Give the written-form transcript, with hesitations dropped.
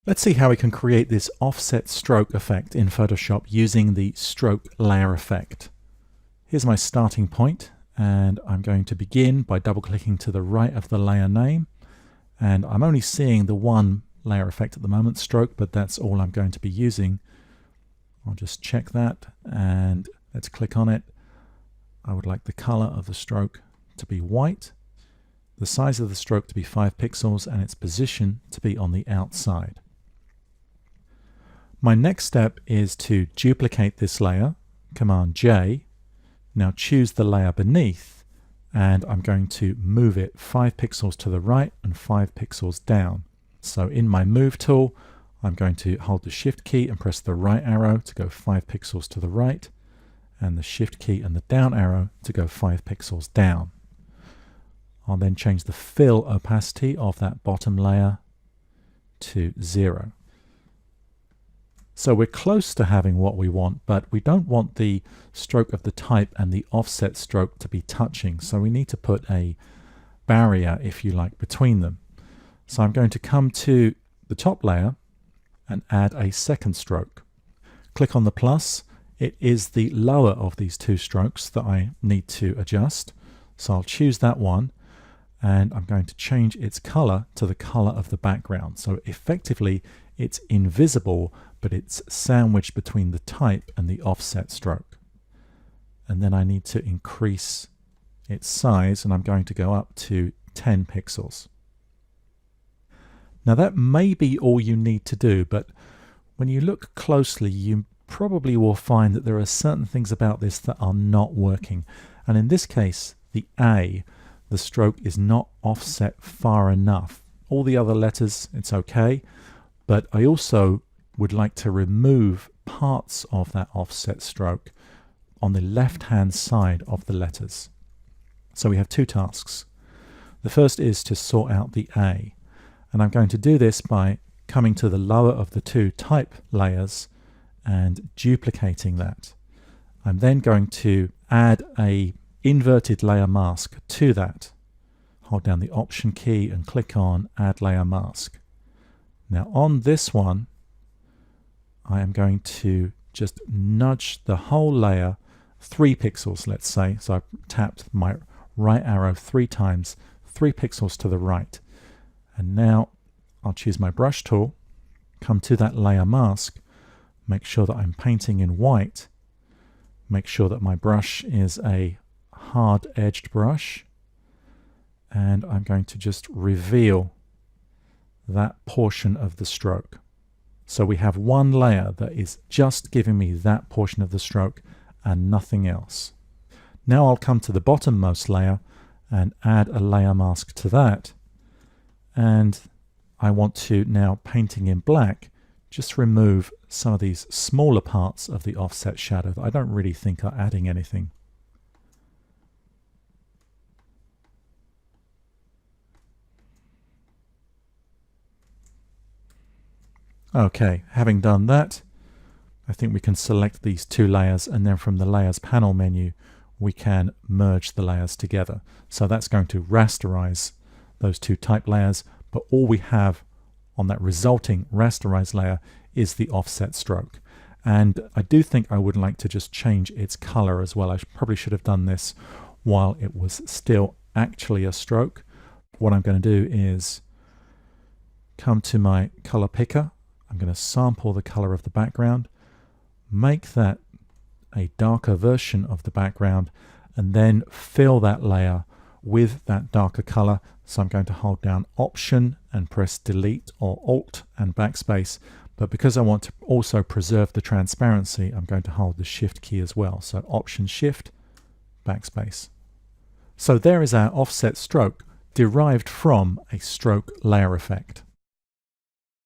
Let's see how we can create this offset stroke effect in Photoshop using the stroke layer effect. Here's my starting point, and I'm going to begin by double-clicking to the right of the layer name. And I'm only seeing the one layer effect at the moment, stroke, but that's all I'm going to be using. I'll just check that and let's click on it. I would like the color of the stroke to be white, the size of the stroke to be 5 pixels, and its position to be on the outside. My next step is to duplicate this layer, Command J. Now choose the layer beneath, and I'm going to move it 5 pixels to the right and 5 pixels down. So in my Move tool, I'm going to hold the Shift key and press the right arrow to go 5 pixels to the right, and the Shift key and the down arrow to go 5 pixels down. I'll then change the fill opacity of that bottom layer to 0. So we're close to having what we want, but we don't want the stroke of the type and the offset stroke to be touching. So we need to put a barrier, if you like, between them. So I'm going to come to the top layer and add a second stroke. Click on the plus. It is the lower of these two strokes that I need to adjust. So I'll choose that one, and I'm going to change its color to the color of the background. So effectively, it's invisible, but it's sandwiched between the type and the offset stroke. And then I need to increase its size, and I'm going to go up to 10 pixels. Now that may be all you need to do, but when you look closely, you probably will find that there are certain things about this that are not working. And in this case, the A, the stroke is not offset far enough. All the other letters, it's okay, but I also would like to remove parts of that offset stroke on the left-hand side of the letters. So we have two tasks. The first is to sort out the A, and I'm going to do this by coming to the lower of the two type layers and duplicating that. I'm then going to add a inverted layer mask to that. Hold down the Option key and click on Add Layer Mask. Now on this one, I am going to just nudge the whole layer 3 pixels, let's say. So I tapped my right arrow 3 times, 3 pixels to the right. And now I'll choose my brush tool, come to that layer mask, make sure that I'm painting in white, make sure that my brush is a hard-edged brush, and I'm going to just reveal that portion of the stroke. So we have one layer that is just giving me that portion of the stroke and nothing else. Now I'll come to the bottommost layer and add a layer mask to that. And I want to, now painting in black, just remove some of these smaller parts of the offset shadow that I don't really think are adding anything. Okay, having done that, I think we can select these two layers, and then from the Layers panel menu, we can merge the layers together. So that's going to rasterize those two type layers, but all we have on that resulting rasterized layer is the offset stroke. And I do think I would like to just change its color as well. I probably should have done this while it was still actually a stroke. What I'm going to do is come to my color picker. I'm going to sample the color of the background, make that a darker version of the background, and then fill that layer with that darker color. So I'm going to hold down Option and press Delete or Alt and Backspace. But because I want to also preserve the transparency, I'm going to hold the Shift key as well. So Option Shift, Backspace. So there is our offset stroke derived from a stroke layer effect.